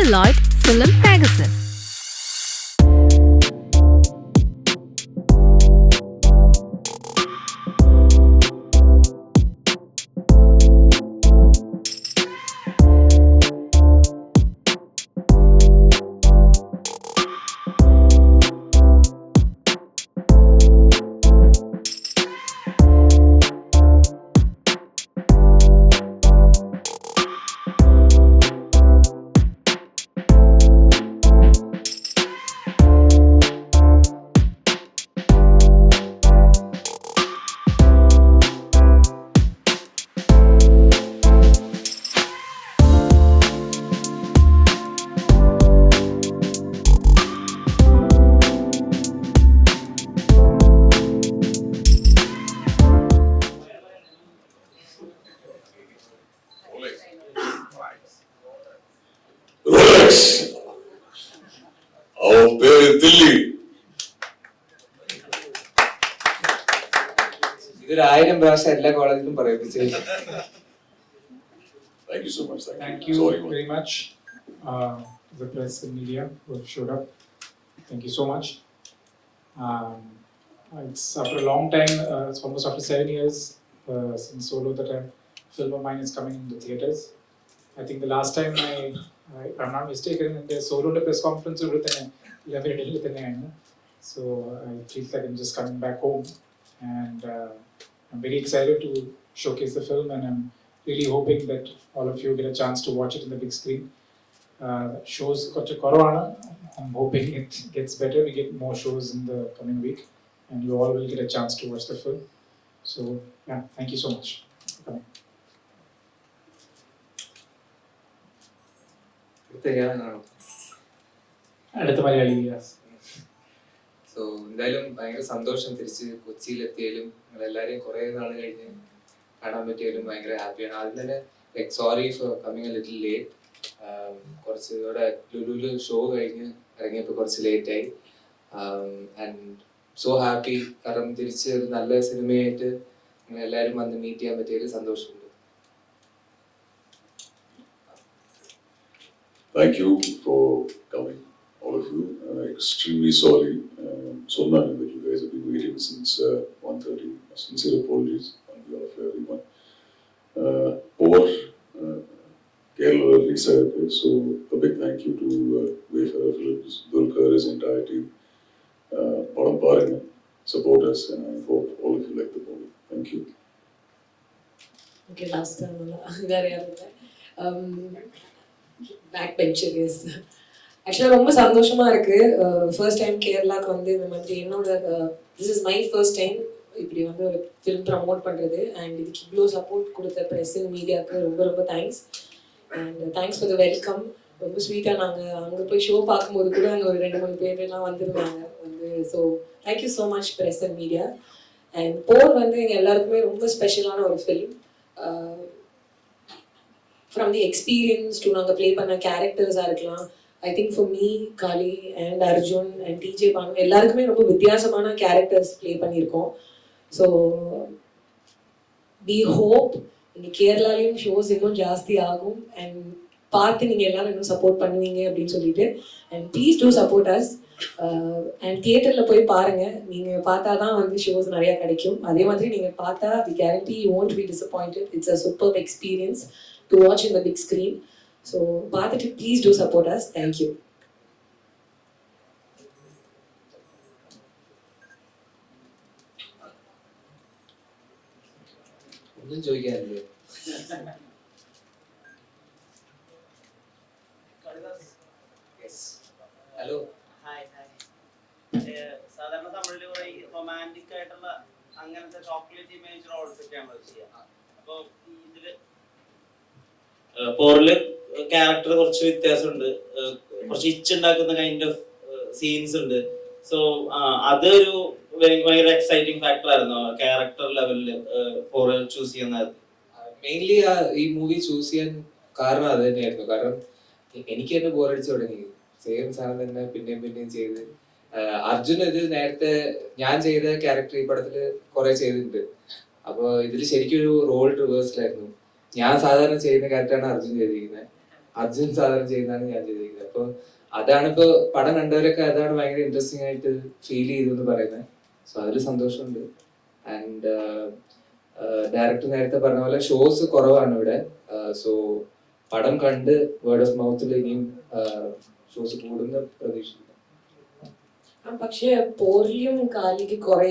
Celluloid Film Magazine. Our പേര് ദില്ലി. ഇതൊരു 1000 പ്രാവശ്യം എല്ലാ കോളേജിലും പറയിപ്പിച്ചു. Thank you so much. Thank you very much, the press and media who have showed up. Thank you so much. It's after a long time, it's almost after 7 years since Solo that a film of mine is coming in the theatres. I think the last time I'm not mistaken, in the Solo press conference, so I feel like I'm just coming back home, and I'm very excited to showcase the film, and I'm really hoping that all of you get a chance to watch it in the big screen. Shows got to Corona. I'm hoping it gets better. We get more shows in the coming week, and you all will get a chance to watch the film. So yeah, thank you so much for coming. അടുത്ത Malayali. So എന്തായാലും ഭയങ്കര സന്തോഷം തിരിച്ച് കൊച്ചിയിലെത്തിയാലും നിങ്ങളെല്ലാവരെയും കുറേ നാൾ കഴിഞ്ഞ് കാണാൻ പറ്റിയാലും ഭയങ്കര ഹാപ്പിയാണ്. ആദ്യം തന്നെ like sorry for coming A little late. കുറച്ച് ഇവിടെ ലുലുവിൽ ഷോ കഴിഞ്ഞ് ഇറങ്ങിയപ്പോൾ കുറച്ച് ലേറ്റായി. ആൻഡ് സോ ഹാപ്പി, കാരണം തിരിച്ച് ഒരു നല്ല സിനിമയായിട്ട് നിങ്ങളെല്ലാവരും വന്ന് മീറ്റ് ചെയ്യാൻ പറ്റിയതിൽ സന്തോഷമുണ്ട്. Thank you for coming, all of you. Extremely sorry. So that you guys have been waiting since 1:30. Sincere apologies on behalf of everyone. Over Kerala release, so a big thank you to Wayfarer Films, Dulkar, his entire team. Padam Paranga, support us, and I hope all of you like the movie. Thank you. Okay, last time, back bencher. Yes, ஆக்சுவலாக ரொம்ப சந்தோஷமாக இருக்குது. First time கேரளாவுக்கு வந்து இந்த மாதிரி என்னோட this is my first time இப்படி வந்து ஒரு ஃபிலிம் ப்ரமோட் பண்ணுறது. அண்ட் இதுக்கு இவ்வளோ சப்போர்ட் கொடுத்த ப்ரெஸ்ஸு மீடியாவுக்கு ரொம்ப ரொம்ப thanks. And thanks for the welcome. ரொம்ப ஸ்வீட்டாக நாங்கள் அங்கே போய் ஷோ பார்க்கும்போது கூட அங்கே ஒரு 2-3 பேர்லாம் வந்திருந்தாங்க வந்து. So thank you so much press and media. And Por வந்து எங்கள் எல்லாருக்குமே ரொம்ப ஸ்பெஷலான ஒரு film. From the experience to நாங்கள் ப்ளே பண்ண கேரக்டர்ஸாக இருக்கலாம். I think for me, Kali and Arjun and DJ Bhanu எல்லாருக்குமே ரொம்ப வித்தியாசமான கேரக்டர்ஸ் ப்ளே பண்ணியிருக்கோம். ஸோ வி ஹோப் இங்கே கேரளாலையும் ஷோஸ் இன்னும் ஜாஸ்தி ஆகும் அண்ட் பார்த்து நீங்கள் எல்லாரும் இன்னும் சப்போர்ட் பண்ணுவீங்க அப்படின்னு சொல்லிட்டு. And please do support us. And தியேட்டரில் போய் பாருங்கள். நீங்கள் பார்த்தா தான் வந்து ஷோஸ் நிறையா கிடைக்கும். அதே மாதிரி நீங்கள் பார்த்தா we guarantee you won't be disappointed. It's a superb experience to watch in the big screen. So, please do support us. Thank you. ഒന്നും ചോദിക്കാനില്ലേ? ഹലോ. സാധാരണ തമിഴിൽ റൊമാൻറ്റിക് ആയിട്ടുള്ള അങ്ങനത്തെ ചോക്ലേറ്റ് ഇമേജ് റോൾസ് ഒക്കെയാണല്ലോ ചെയ്യുക. അപ്പോൾ ഇതില് പോറില് ക്യാരക്ടർ കുറച്ച് വ്യത്യാസമുണ്ട്. കുറച്ച് ഇച്ച് ഉണ്ടാക്കുന്ന കൈൻഡ് ഓഫ് സീൻസ് ഉണ്ട്. സോ അതൊരു ഭയങ്കര എക്സൈറ്റിംഗ് ഫാക്ടർ ആയിരുന്നു ക്യാരക്ടർ ലെവലില് പോറ് ചൂസ് ചെയ്യുന്നത്. മെയിൻലി ഈ മൂവി ചൂസ് ചെയ്യാൻ കാരണം അത് തന്നെയായിരുന്നു. കാരണം എനിക്ക് തന്നെ ബോറടിച്ചു തുടങ്ങി. സെയിം സാധനം തന്നെ പിന്നെയും പിന്നെയും ചെയ്ത്. അർജുൻ ഇത് നേരത്തെ ഞാൻ ചെയ്ത ക്യാരക്ടർ ഈ പടത്തില് കുറെ ചെയ്തിട്ടുണ്ട്. അപ്പോൾ ഇതിൽ ശരിക്കും ഒരു റോൾ റിവേഴ്സലായിരുന്നു. ഞാൻ സാധാരണ ചെയ്യുന്ന ക്യാരക്ടറാണ് അർജുൻ ചെയ്തിരിക്കുന്നത്. അർജുൻ സാധാരണ ചെയ്യുന്നതാണ് ഞാൻ ചെയ്തിരിക്കുന്നത്. അപ്പോൾ അതാണ് ഇപ്പോൾ പടം കണ്ടവരൊക്കെ അതാണ് ഭയങ്കര ഇൻട്രസ്റ്റിംഗ് ആയിട്ട് ഫീൽ ചെയ്തു എന്ന് പറയുന്നത്. സോ അതിൽ സന്തോഷമുണ്ട്. ആൻഡ് ഡയറക്ടർ നേരത്തെ പറഞ്ഞ പോലെ ഷോസ് കുറവാണ് ഇവിടെ. സോ പടം കണ്ട് വേർഡ് ഓഫ് മൗത്തിൽ ഇനിയും ഷോസ് കൂടുന്ന പ്രതീക്ഷിക്കുന്നു. പക്ഷെ പോറിലും കാലിക്ക് കുറെ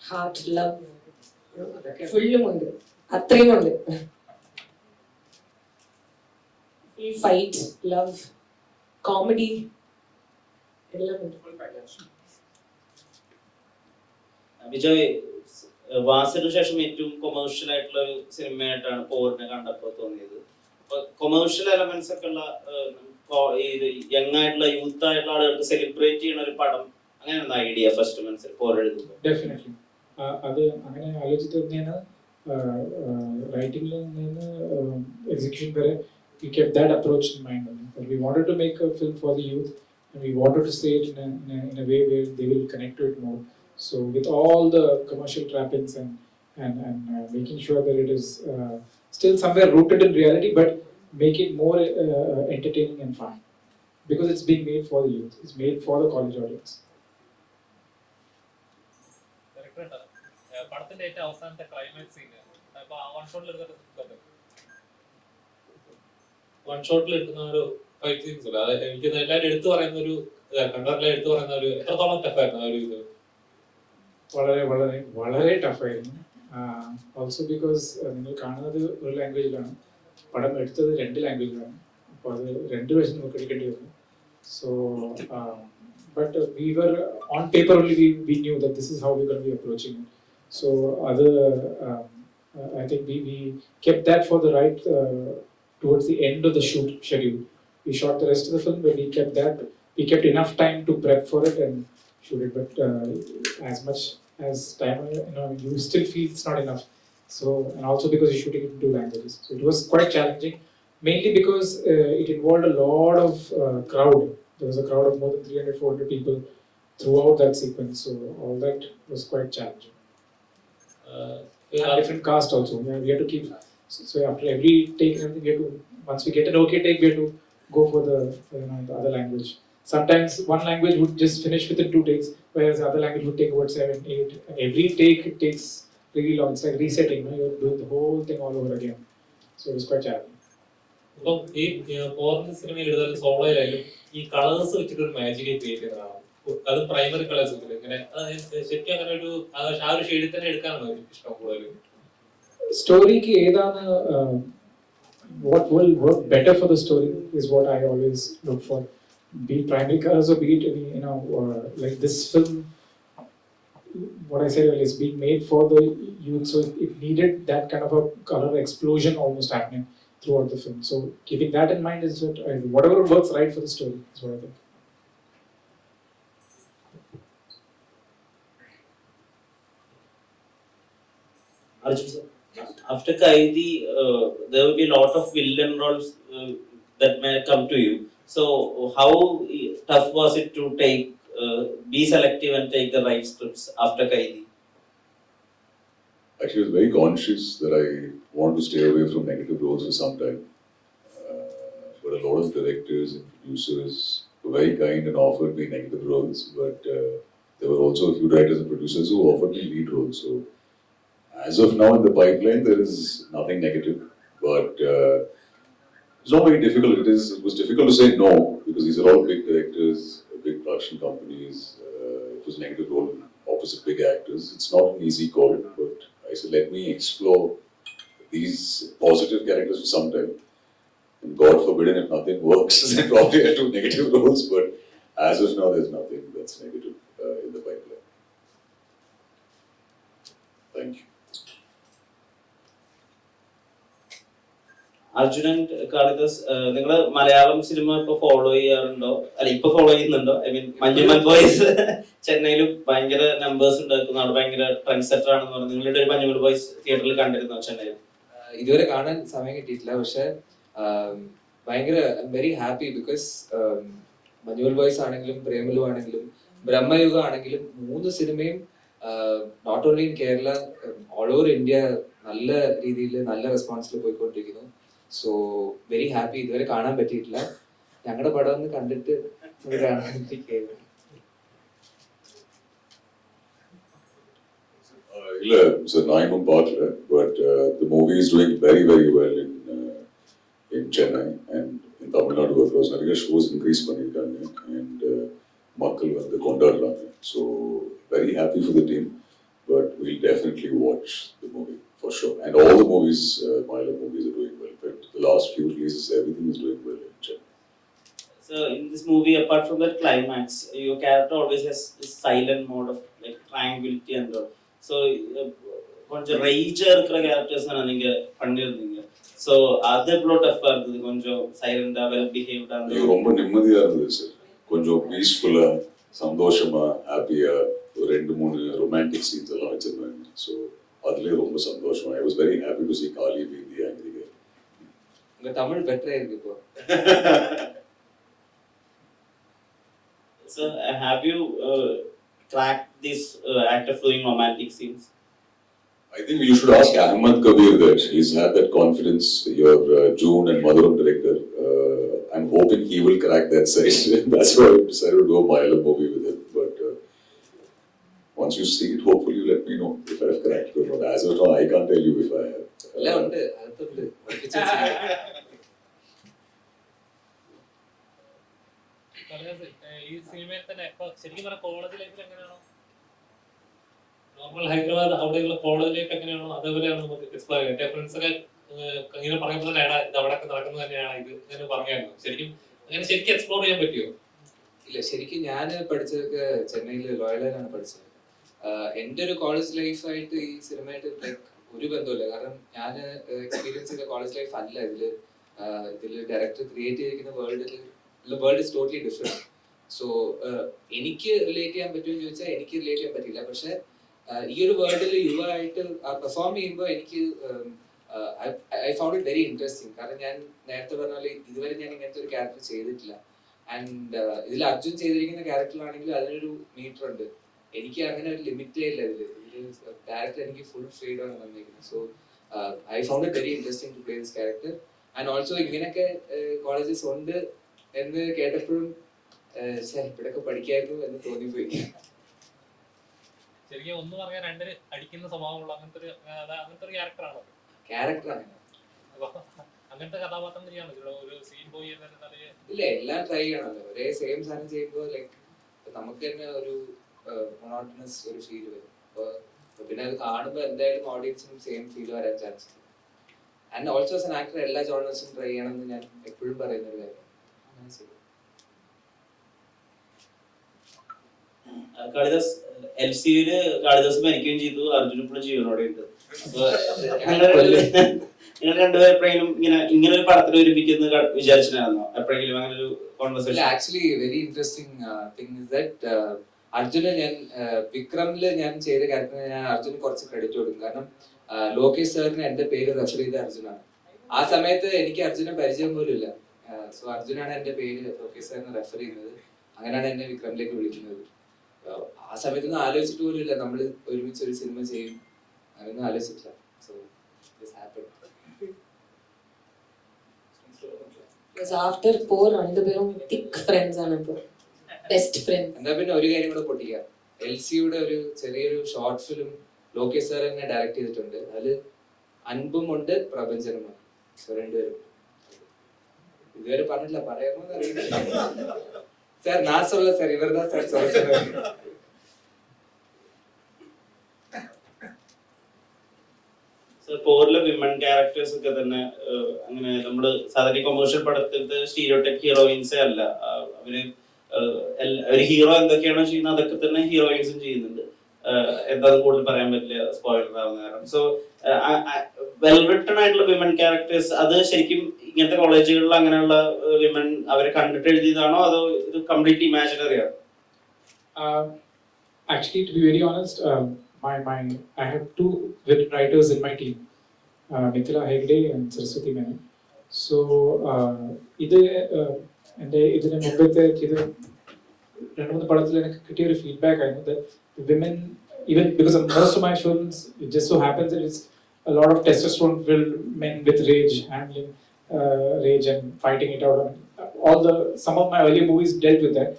ഹാർട്ട് ലവ് ഫുള്ളും ഉണ്ട്, അത്രയും ഉണ്ട്. ഫൈറ്റ്, ലവ്, കോമഡി എല്ലാം ഉണ്ട്. വിജയ്, വാസിന് ശേഷം ഏറ്റവും കൊമേഴ്ഷ്യൽ ആയിട്ടുള്ള ഒരു സിനിമയായിട്ടാണ് പോറിനെ കണ്ടപ്പോൾ തോന്നിയത്. അപ്പൊ കൊമേഴ്ഷ്യൽ എലമെന്റ്സ് ഒക്കെ ഉള്ള യങ് ആയിട്ടുള്ള യൂത്ത് ആയിട്ടുള്ള ആളുകൾക്ക് സെലിബ്രേറ്റ് ചെയ്യുന്ന ഒരു പടം, അങ്ങനെയാണ് ഐഡിയ ഫസ്റ്റ് മനസ്സിൽ പോർ എഴുതുമ്പോൾ? ഡെഫിനറ്റ്ലി അത് അങ്ങനെ ആലോചിച്ചിട്ട് തന്നെയാണ് റൈറ്റിംഗിൽ നിന്ന് എക്സിക്യൂഷൻ വരെ we kept that approach in mind. That we wanted to make a film for the youth and we wanted to say it in a way where they will connect to it more. So with all the commercial trappings and making sure that it is still somewhere rooted in reality, but make it more entertaining and fun, because it's being made for the youth. It's made for the college audience. പടത്തിന്റെ ഏറ്റവും അവസാനത്തെ climax scene one ഷോട്ടിൽ എടുക്കുന്ന ഒരു fight scenes ഉണ്ട്. അത് എനിക്ക് എല്ലാവരും എടുത്തു പറയുന്ന ഒരു കണ്ടവരെല്ലാം എടുത്തു പറയുന്ന ഒരു എത്രത്തോളം ടഫായിരുന്നു ആ ഒരു ഇത്? വളരെ വളരെ വളരെ ടഫായിരുന്നു. ഓൾസോ ബിക്കോസ് നിങ്ങൾ കാണുന്നത് ഒരു ലാംഗ്വേജിലാണ്, പടം എടുത്തത് 2 ലാംഗ്വേജിലാണ്. അപ്പോൾ അത് 2 വേഷം നമുക്ക് എടുക്കേണ്ടി വന്നു. So but we were on paper only we knew that this is how we gonna be approaching it. So അത് I think we kept that for the right towards the end of the shoot schedule. We shot the rest of the film, but we kept enough time to prep for it and shoot it. But as much as time, you still feel it's not enough. So, and also because you're shooting it in 2 languages, so it was quite challenging. Mainly because it involved a lot of crowd. There was a crowd of more than 300-400 people throughout that sequence. So all that was quite challenging. Different cast also. We had to keep. So after every take and everything, we have to, once we get an okay take, we have to go for the other language. Sometimes one language would just finish within 2 takes, whereas the other language would take about 7, 8. And every take it takes really long. It's like resetting. You're doing the whole thing all over again. So it was quite challenging. ഇപ്പം ഈ പോറിന്റെ സിനിമയിൽ എടുത്താലും സോളോയിലായാലും ഈ colours വെച്ചിട്ട് ഒരു magic create ചെയ്യുന്നതാണ്. അത് primary colours വെച്ചിട്ട് ഇങ്ങനെ ശരിക്കും അങ്ങനെ ഒരു ആ ഒരു ഷെയ്ഡിൽ തന്നെ എടുക്കാനാണ് എനിക്ക് ഇഷ്ടം കൂടുതൽ. Story ki edana what will work better for the story is what I always look for. Be it primary colors or be it like this film, what I said earlier, is being made for the youth, so it needed that kind of a color explosion almost happening throughout the film. So keeping that in mind is what whatever works right for the story is what I think. Arjun sir, after Kaidi, there will be a lot of villain roles that may come to you. So how tough was it to be selective and take the right scripts after Kaidi? Actually, I was very conscious that I wanted to stay away from negative roles for some time. But a lot of directors and producers were very kind and offered me negative roles. But there were also a few writers and producers who offered me lead roles. So as of now in the pipeline, there is nothing negative. But it's not very difficult. It was difficult to say no because these are all big directors, big production companies. It was a negative role opposite big actors. It's not an easy call, but I said let me explore these positive characters for some time. And God forbid if nothing works, then probably I'll do negative roles. But as of now, there's nothing that's negative in the pipeline. Thank you. Arjun and Kalidas, നിങ്ങൾ Malayalam cinema ഇപ്പൊ follow ചെയ്യാറുണ്ടോ? അല്ല ഇപ്പൊ follow ചെയ്യുന്നുണ്ടോ? I mean Manjummel boys ചെന്നൈയിൽ ഭയങ്കര numbers ഉണ്ടാക്കുന്ന അവിടെ ഭയങ്കര ട്രെൻഡ് സെറ്റർ ആണെന്ന് പറഞ്ഞു. നിങ്ങളുടെ ഒരു മഞ്ഞുമൽ ബോയ്സ് തിയേറ്ററിൽ കണ്ടിരുന്നോ ചെന്നൈയിൽ? ഇതുവരെ കാണാൻ സമയം കിട്ടിയിട്ടില്ല. പക്ഷെ ഭയങ്കര very happy because Manjummel boys ആണെങ്കിലും പ്രേമലു ആണെങ്കിലും ബ്രഹ്മയുഗ ആണെങ്കിലും 3 സിനിമയും not only in Kerala all over India നല്ല രീതിയിൽ നല്ല റെസ്പോൺസിൽ പോയിക്കൊണ്ടിരിക്കുന്നു. So very happy. ഇതുവരെ കാണാൻ പറ്റിയിട്ടില്ല. ഞങ്ങളുടെ പടം ഒന്ന് കണ്ടിട്ട് അത് കാണാൻ ഇരിക്കുകയായിരുന്നു. It's a 9 part, but the movie is doing very, very well in Chennai and in Tamil Nadu across. Nariya shows increase pannirukanga and makkal vandu kondadraanga. So very happy for the team, but we'll definitely watch the movie for sure. And all the movies, Malayalam movies are doing well. But the last few releases, everything is doing well in Chennai. So in this movie, apart from that climax, your character always has this silent mode of like tranquility and all. So கொஞ்சம் ரைஜா இருக்கிற characters நீங்க பண்ணிருந்தீங்க. So அது எவ்வளோ டஃப்பா இருந்தது? கொஞ்சம் சைலண்டா well பிஹேவ்டா இது ரொம்ப நிம்மதியா இருந்தது சார். கொஞ்சம் பீஸ்ஃபுல்லா, சந்தோஷமா, ஹாப்பியா ஒரு 2-3 ரொமான்டிக் சீன்ஸ் எல்லாம் வச்சிருந்தாங்க. ஸோ அதுலேயே ரொம்ப சந்தோஷம். I was very happy to see Kali being the angry guy. உங்க தமிழ் பெட்டரா இருக்கு இப்போ. So have you cracked this act of doing romantic scenes? I think you should ask Ahmed Kabir that. He's had that confidence. Your June and Madhuram director. I'm hoping he will crack that side. That's why I decided to do a Malayalam movie with him. But once you see it, hopefully you let me know if I have cracked it or not. As of now, I can't tell you if I have. എല്ലാം ഉണ്ട്, അകത്തുണ്ട്. ഈ സിനിമയിൽ തന്നെ ഇപ്പൊ ശരിക്കും പറഞ്ഞ college ലൈഫിൽ എങ്ങനെയാണോ നോർമൽ ഹൈദരാബാദ് അവിടെയുള്ള കോളേജ് ലൈഫ് എങ്ങനെയാണോ അതേപോലെയാണ് നമുക്ക് എക്സ്പ്ലോർ ചെയ്യാം. എന്റെ ഫ്രണ്ട്സ് ഒക്കെ ഇങ്ങനെ പറയുമ്പോൾ തന്നെ ഇത് അവിടെ നടക്കുന്നത് തന്നെയാണ് ഇത് ഇങ്ങനെ പറഞ്ഞായിരുന്നു. ശരിക്കും അങ്ങനെ ശരിക്കും എക്സ്പ്ലോർ ചെയ്യാൻ പറ്റിയോ? ഇല്ല, ശരിക്കും ഞാൻ പഠിച്ചതൊക്കെ ചെന്നൈയിൽ ലോയലാണ് പഠിച്ചത്. എൻ്റെ ഒരു കോളേജ് ലൈഫായിട്ട് ഈ സിനിമയായിട്ട് ലൈക്ക് ഒരു ബന്ധമില്ല. കാരണം ഞാൻ എക്സ്പീരിയൻസ് ചെയ്ത കോളേജ് ലൈഫ് അല്ല ഇതിൽ ഡയറക്ടർ ക്രിയേറ്റ് ചെയ്തിരിക്കുന്ന world is totally different. So എനിക്ക് റിലേറ്റ് ചെയ്യാൻ പറ്റുമെന്ന് ചോദിച്ചാൽ എനിക്ക് റിലേറ്റ് ചെയ്യാൻ പറ്റില്ല. പക്ഷെ ഈ ഒരു വേൾഡിൽ യുവമായിട്ട് പെർഫോം ചെയ്യുമ്പോൾ എനിക്ക് I found it very interesting. കാരണം ഞാൻ നേരത്തെ പറഞ്ഞ പോലെ ഇതുവരെ ഞാൻ ഇങ്ങനത്തെ ഒരു ക്യാരക്ടർ ചെയ്തിട്ടില്ല. ആൻഡ് ഇതിൽ അർജുൻ ചെയ്തിരിക്കുന്ന ക്യാരക്ടറിലാണെങ്കിൽ അതിനൊരു മീറ്റർ ഉണ്ട്. എനിക്ക് അങ്ങനെ ഒരു ലിമിറ്റേ ഇല്ല ഇതിൽ ഡയറക്ടർ എനിക്ക് ഫുൾ ഫ്രീഡം ആണ് തന്നിരിക്കുന്നത്. So I found it very interesting to play this character. And also ഇങ്ങനെയൊക്കെ കോളേജസ് ഉണ്ട് എന്ന് കേട്ടപ്പോഴും ഇവിടെയൊക്കെ പഠിക്കായിരുന്നു എന്ന് തോന്നിപ്പോയി. ശരിക്കും ഒന്ന് പറഞ്ഞാൽ രണ്ടിന് അടിക്കുന്ന സ്വഭാവമുള്ള അങ്ങനത്തെ ഒരു ക്യാരക്ടറാണോ? ക്യാരക്ടറാണ് അങ്ങനത്തെ കഥാപാത്രം തന്നെയാണ് ഒരു സീൻ പോയി ഇല്ല, എല്ലാം ട്രൈ ചെയ്യണമല്ലോ. ഒരേ സെയിം സാധനം ചെയ്യുമ്പോൾ ലൈക്ക് നമുക്ക് തന്നെ ഒരു മൊണോട്ടണസ് ഒരു ഫീൽ വരും. അപ്പോൾ പിന്നെ അത് കാണുമ്പോൾ എന്തായാലും ഓഡിയൻസിനും സെയിം ഫീൽ വരാൻ ചാൻസ് ഉണ്ട്. And also as an actor എല്ലാ ജോണേഴ്സും ട്രൈ ചെയ്യണമെന്ന് ഞാൻ എപ്പോഴും പറയുന്ന ഒരു കാര്യം. അങ്ങനെ ചെയ്യും. കാളിദാസ് LCUല് കാളിദാസ് മരിക്കുകയും ചെയ്തു, അർജുൻ ഇപ്പോഴും ജീവനോടെ ഉണ്ട്. നിങ്ങൾ രണ്ടുപേരും എപ്പോഴെങ്കിലും ഇങ്ങനെ ഒരു പടത്തിൽ ഒരുമിക്കുന്ന വിചാരിച്ചിട്ടുണ്ടായിരുന്നോ? എപ്പോഴെങ്കിലും അങ്ങനെ ഒരു conversation? Actually very interesting thing is that അർജുന് ഞാൻ വിക്രമില് ഞാൻ ചെയ്ത ക്യാരക്ടറിന് ഞാൻ അർജുന് കുറച്ച് ക്രെഡിറ്റ് കൊടുക്കും. കാരണം ലോകേഷ് സാറിന് എന്റെ പേര് റെഫർ ചെയ്ത അർജുനാണ്. ആ സമയത്ത് എനിക്ക് അർജുനെ പരിചയം പോലും ഇല്ല. സോ അർജുനാണ് എന്റെ പേര് ലോകേഷ് സാറിന് റെഫർ ചെയ്യുന്നത്. അങ്ങനെയാണ് എന്നെ വിക്രമിലേക്ക് വിളിക്കുന്നത്. ആ സമയത്തൊന്നും ആലോചിച്ചിട്ട് പോലും ഇല്ല നമ്മൾ ഒരുമിച്ച് ഒരു സിനിമ ചെയ്യും, അങ്ങനെയൊന്നും ആലോചിച്ചിട്ടില്ല. So this happened. After Por രണ്ടുപേരും തിക് ഫ്രണ്ട്സ് ആണ്, ഇപ്പോൾ ബെസ്റ്റ് ഫ്രണ്ട്സ്. എന്താ പിന്നെ ഒരു കാര്യം കൂടെ പൊട്ടിക്കാം. LCയുടെ ഒരു ചെറിയൊരു ഷോർട്ട് ഫിലിം ലോകേഷ് സാർ തന്നെ ഡയറക്ട് ചെയ്തിട്ടുണ്ട്. അതിൽ അൻപുമുണ്ട് പ്രപഞ്ചനുമാണ്. സോ രണ്ടുപേരും ഇതുവരെ പറഞ്ഞില്ല, പറയാമോന്ന് അറിയില്ല. സാർ நான் சொல்ல சார், இவர்தான் சார் சொல்ல சொன்னாரு. പോറിലെ വിമൻ ക്യാരക്ടേഴ്സ് ഒക്കെ തന്നെ അങ്ങനെ നമ്മള് സാധാരണ കൊമേഴ്ഷ്യൽ പടത്തിലത്തെ സ്റ്റീരിയോടൈപ്പ് ഹീറോയിൻസേ അല്ല. അവര് ഒരു ഹീറോ എന്തൊക്കെയാണോ ചെയ്യുന്നത് അതൊക്കെ തന്നെ ഹീറോയിൻസും ചെയ്യുന്നുണ്ട്. എന്താണെന്ന് കൂടുതൽ പറയാൻ പറ്റില്ല, സ്പോയിലർ ആവുന്ന കാരണം. സോ വെൽ റിട്ടൺ ആയിട്ടുള്ള വിമൻ ക്യാരക്ടേഴ്സ് അത് ശരിക്കും ഇങ്ങനത്തെ കോളേജുകളിൽ അങ്ങനെയുള്ള വിമൻ അവരെ കണ്ടിട്ട് എഴുതിയതാണോ അതോ ഇത് കംപ്ലീറ്റ്ലി ഇമാജിനറി ആണ്? Actually, to be very honest, I have two writers in my team, Mithila Hegde and Saraswati Menon. So, ഇതിന് മുമ്പത്തെ രണ്ട് മൂന്ന് പടത്തിൽ എനിക്ക് കിട്ടിയ ഒരു ഫീഡ്ബാക്ക് ആയിരുന്നു that women, even because of most of my films, it just so happens that it's a lot of testosterone filled men with rage handling rage and fighting it out. Some of my earlier movies dealt with that,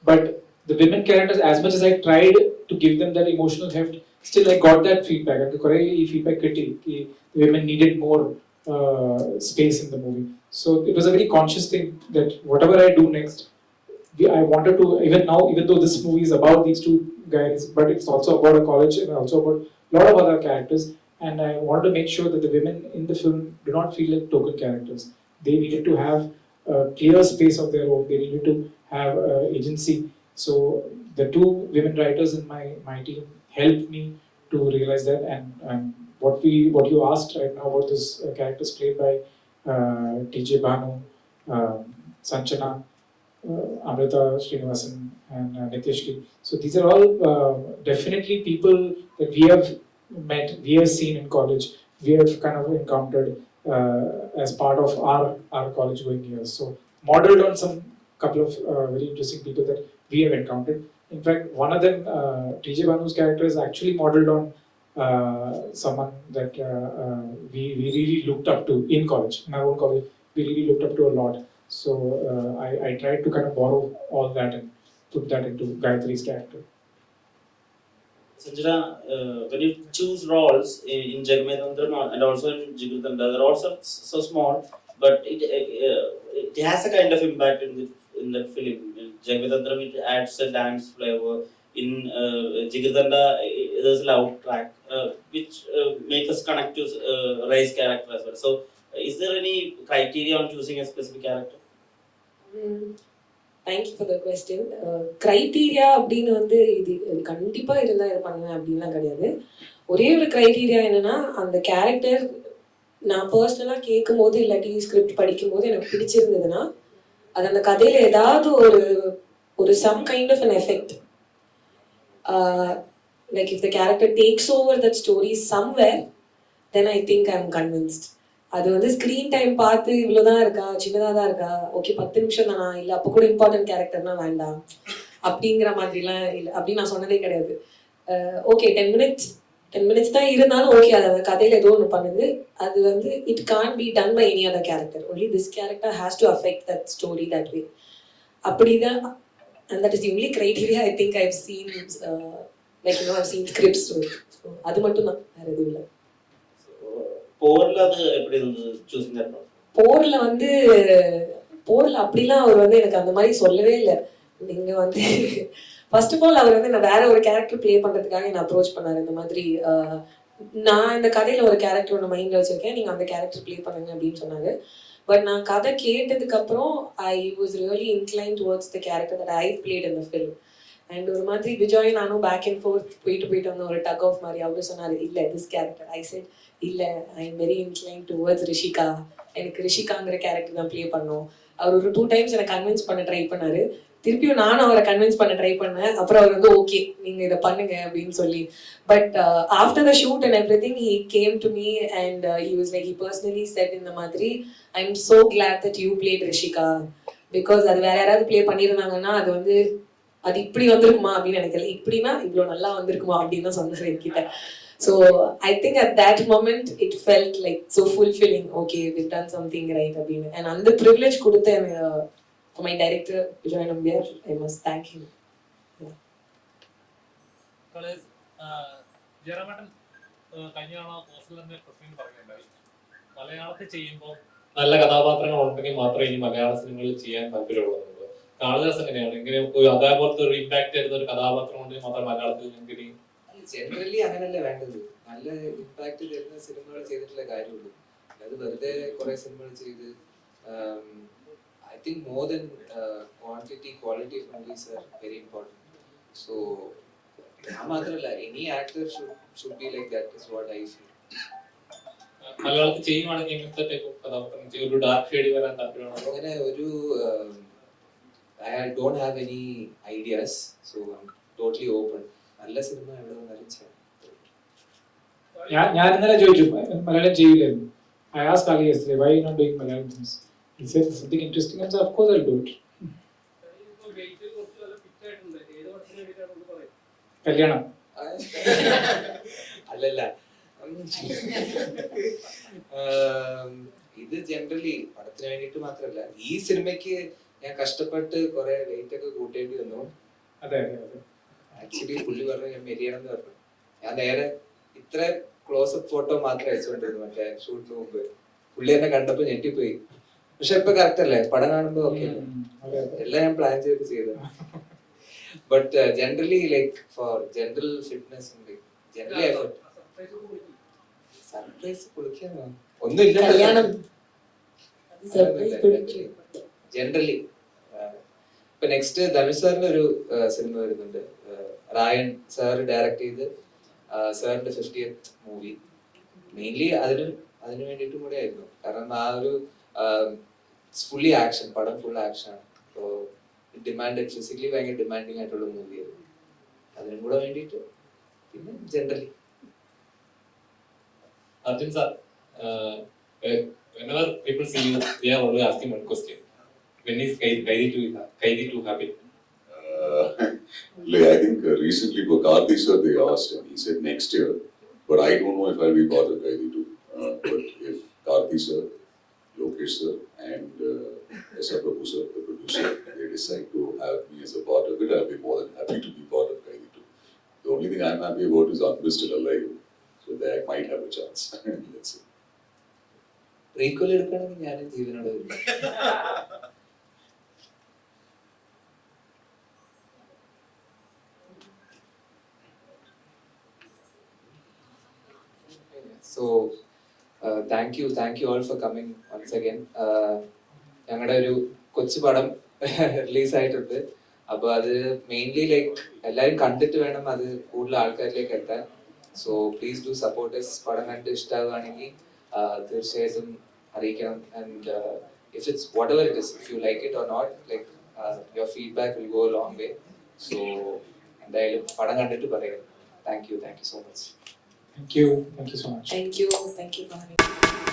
but the women characters, as much as I tried to give them that emotional heft, still I got that feedback. And feedback critique, the women needed more space in the movie. So it was a very conscious thing that whatever I do next, I wanted to, even though this movie is about these two guys, but it's also about a college and also about a lot of other characters. And I wanted to make sure that the women in the film do not feel like token characters. They needed to have a clear space of their own. They needed to have agency. So the two women writers in my team helped me to realize that. And what you asked right now about this characters played by TJ Banu, Sanchana, Amrita Srinivasan, and Nitishki. So these are all definitely people that we have met, we have seen in college, we have kind of encountered as part of our college going years. So modeled on some couple of very interesting people that we have encountered. In fact, one of them, TJ Banu's character, is actually modeled on someone that we really looked up to in college, in our own college. We really looked up to a lot. So I tried to kind of borrow all that and put that into Gayatri's character. Sanjana, when you choose roles in Jagmeetandram and also in Jigurdanda, the roles are so small, but it has a kind of impact in the film. In Jagmeetandram, it adds a dance flavor. In Jigurdanda, there's a loud track, which makes us connect to Rai's character as well. So, is there any criteria on choosing a specific character? Thank you for the question. Criteria அப்படின்னு வந்து இது கண்டிப்பாக இருந்தால் இது பண்ணுவேன் அப்படின்லாம் கிடையாது. ஒரே ஒரு க்ரைட்டீரியா என்னென்னா, அந்த கேரக்டர் நான் பர்சனலாக கேட்கும் போது இல்லாட்டி ஸ்கிரிப்ட் படிக்கும்போது எனக்கு பிடிச்சிருந்ததுன்னா, அது அந்த கதையில் ஏதாவது ஒரு some kind of an effect, like if the character takes over that story somewhere, then I think I am convinced. அது வந்து ஸ்க்ரீன் டைம் பார்த்து இவ்வளோதான் இருக்கா, சின்னதாக தான் இருக்கா, ஓகே 10 நிமிஷம் தானா, இல்லை அப்போ கூட இம்பார்ட்டன்ட் கேரக்டர்னா வேண்டாம் அப்படிங்கிற மாதிரிலாம் இல்லை. அப்படின்னு நான் சொன்னதே கிடையாது. ஓகே 10 மினிட்ஸ் தான் இருந்தாலும் ஓகே, அது அந்த கதையில் ஏதோ ஒன்று பண்ணுது. அது வந்து it can be done by any other character, only this character has to affect that story that way. அப்படிதான். And that is the only criteria I think I've seen, like you have seen scripts with. அது மட்டும் தான், வேறு எதுவும் இல்லை. போர்ல அது எப்படி இருந்தது சூசிங் தட் ரோல்? போர்ல அப்படிலாம் அவர் வந்து எனக்கு அந்த மாதிரி சொல்லவே இல்லை. நீங்க வந்து ஃபர்ஸ்ட் ஆஃப் ஆல் அவர் வந்து நான் வேற ஒரு கேரக்டர் ப்ளே பண்றதுக்காக என்ன அப்ரோச் பண்ணாரு. இந்த மாதிரி நான் இந்த கதையில ஒரு கேரக்டர் ஒன்று மைண்ட்ல வச்சிருக்கேன், நீங்க அந்த கேரக்டர் ப்ளே பண்ணுங்க அப்படின்னு சொன்னாங்க. பட் நான் கதை கேட்டதுக்கு அப்புறம் I was really incline towards the character that I played in the film. And ஒரு மாதிரி விஜய் நானும் பேக் அண்ட் ஃபோர்த் போயிட்டு வந்த ஒரு டக் ஆஃப் மாதிரி. அவரு சொன்னாரு இல்லை திஸ் கேரக்டர். ஐ செட் இல்லை, I am very incline towards Rishika, எனக்கு ரிஷிகாங்கிற கேரக்டர் தான் ப்ளே பண்ணோம். அவர் ஒரு 2 times என்னை கன்வின்ஸ் பண்ண ட்ரை பண்ணாரு. திருப்பியும் நானும் அவரை கன்வின்ஸ் பண்ண ட்ரை பண்ணேன். அப்புறம் அவர் வந்து ஓகே நீங்க இதை பண்ணுங்க அப்படின்னு சொல்லி. But after the shoot and every thing he came to me and he was like, he personally set இந்த மாதிரி, I am so glad that you plate Rishika, because அது வேற யாராவது ப்ளே பண்ணியிருந்தாங்கன்னா அது வந்து அது இப்படி வந்திருக்குமா அப்படின்னு எனக்கு இல்லை, இப்படின்னா இவ்வளோ நல்லா வந்திருக்குமா அப்படின்னு தான் சொன்னார் என்கிட்ட. So I think at that moment it felt like so fulfilling. Okay, we've done something right அப்படின்னு. And அந்த privilege கொடுத்த for my director Vijay Nambiar, I must thank him. Kalidas Jayaram കഴിഞ്ഞ പോസ്റ്റിൽ തന്നെ പ്രശ്നം പറയുന്നുണ്ടായി, മലയാളത്തിൽ ചെയ്യുമ്പോൾ നല്ല കഥാപാത്രങ്ങൾ ഉണ്ടെങ്കിൽ മാത്രമേ ഇനി മലയാള സിനിമകളിൽ ചെയ്യാൻ താല്പര്യമുള്ളൂ. കാളിദാസ് എങ്ങനെയാണ്, ഇങ്ങനെ അതേപോലത്തെ ഒരു ഇമ്പാക്ട് തരുന്ന ഒരു കഥാപാത്രം ഉണ്ടെങ്കിൽ മാത്രം മലയാളത്തിൽ നിങ്ങൾക്ക് ജനറലി അങ്ങനല്ലേ വേണ്ടത്. നല്ല ഇമ്പാക്ട് തരുന്ന സിനിമകൾ ചെയ്തിട്ടുള്ള കാര്യമുള്ളൂ. അത് വെറുതെ കുറെ സിനിമകൾ ചെയ്ത് I think more than quantity quality of movies are very important. So ഞാൻ മാത്രമല്ല, any actor should be like that is what I feel. മലയാളത്തിൽ ചെയ്യുവാണെങ്കിൽ എങ്ങനത്തെ ടൈപ്പ് ഓഫ് കഥാപാത്രം, ഒരു ഡാർക്ക് ഷെയ്ഡ് വരാൻ താല്പര്യമാണോ? അങ്ങനെ ഒരു I don't have any ideas, so I am totally open. നല്ല സിനിമ എവിടെ വന്നാലും ചെയ്യാം. ഞാൻ ഇന്നലെ ചോദിച്ചു Malayalam ചെയ്യില്ലായിരുന്നു. I asked Ali yesterday, why are you not doing Malayalam films? He said something interesting, and so of course I'll do it. കല്യാണം അല്ലല്ല, ഇത് ജനറലി പടത്തിന് വേണ്ടിയിട്ട് മാത്രമല്ല, ഈ സിനിമയ്ക്ക് ഞാൻ കഷ്ടപ്പെട്ട് കുറെ വെയിറ്റ് ഒക്കെ കൂട്ടേണ്ടി വന്നു. അതെ അതെ അതെ. ആക്ച്വലി പുള്ളി പറഞ്ഞു ഞാൻ മെലിയണം എന്ന് പറഞ്ഞു. ഞാൻ നേരെ ഇത്ര ക്ലോസപ്പ് ഫോട്ടോ മാത്രമേ അയച്ചുകൊണ്ടിരുന്നു മറ്റേ ഷൂട്ടിന് മുമ്പ്. പുള്ളി എന്നെ കണ്ടപ്പോ ഞെട്ടിപ്പോയി. പക്ഷെ ഇപ്പൊ കറക്റ്റ് അല്ലേ, പടം കാണുമ്പോ ഓക്കെ അല്ലേ, അതെ അതെ. എല്ലാം ഞാൻ പ്ലാൻ ചെയ്ത്. But generally like for general fitness generally surprise പൊളിക്കാനോ ഒന്നുമില്ല. കല്യാണം സർപ്രൈസ് ജനറലി ഇപ്പൊ നെക്സ്റ്റ് ധനുഷ് സാറിന്റെ ഒരു സിനിമ വരുന്നുണ്ട്. റായൻ സാർ ഡയറക്ട് ചെയ്ത് സാറിന്റെ 50th മൂവി. മെയിൻലി അതിന് വേണ്ടിയിട്ടും കൂടെ ആയിരുന്നു. കാരണം ആ ഒരു ഫുള്ളി ആക്ഷൻ, പടം ഫുൾ ആക്ഷൻ ആണ്. സോ ഡിമാൻഡ് ഫിസിക്കലി ഭയങ്കര ഡിമാൻഡിങ് ആയിട്ടുള്ള മൂവിയായിരുന്നു. അതിനും കൂടെ വേണ്ടിയിട്ട് പിന്നെ generally. Arjun sir, whenever people see you, they are always asking one question. When is Kaidi 2 happen? Like, I think recently for Kalidas Jayaram they asked him. He said next year, but I don't know if I'll be part of Kaidi 2. But if Kalidas Jayaram, Lokesh sir, and S.R. Prabhu sir, the producer, they decide to have me as a part of it, I'll be more than happy to be part of Kaidi 2. The only thing I'm happy about is Anbu is still alive, so that I might have a chance. Let's see. Recall എടുക്കണമെങ്കിൽ ഞാനും ജീവനോട് വരും. So thank you all for coming once again. ഞങ്ങളുടെ ഒരു കൊച്ചു പടം release ആയിട്ടുണ്ട്. അപ്പൊ അത് മെയിൻലി ലൈക്ക് എല്ലാരും കണ്ടിട്ട് വേണം അത് കൂടുതൽ ആൾക്കാരിലേക്ക് എത്താൻ. So please do support us. പടം കണ്ട് ഇഷ്ടമാവുകയാണെങ്കിൽ തീർച്ചയായിട്ടും അറിയിക്കണം. And if it's whatever it is, if you like it or not, like your feedback will go a long way. So എന്തായാലും പടം കണ്ടിട്ട് പറയാം. Thank you so much. Thank you so much. Thank you for having me.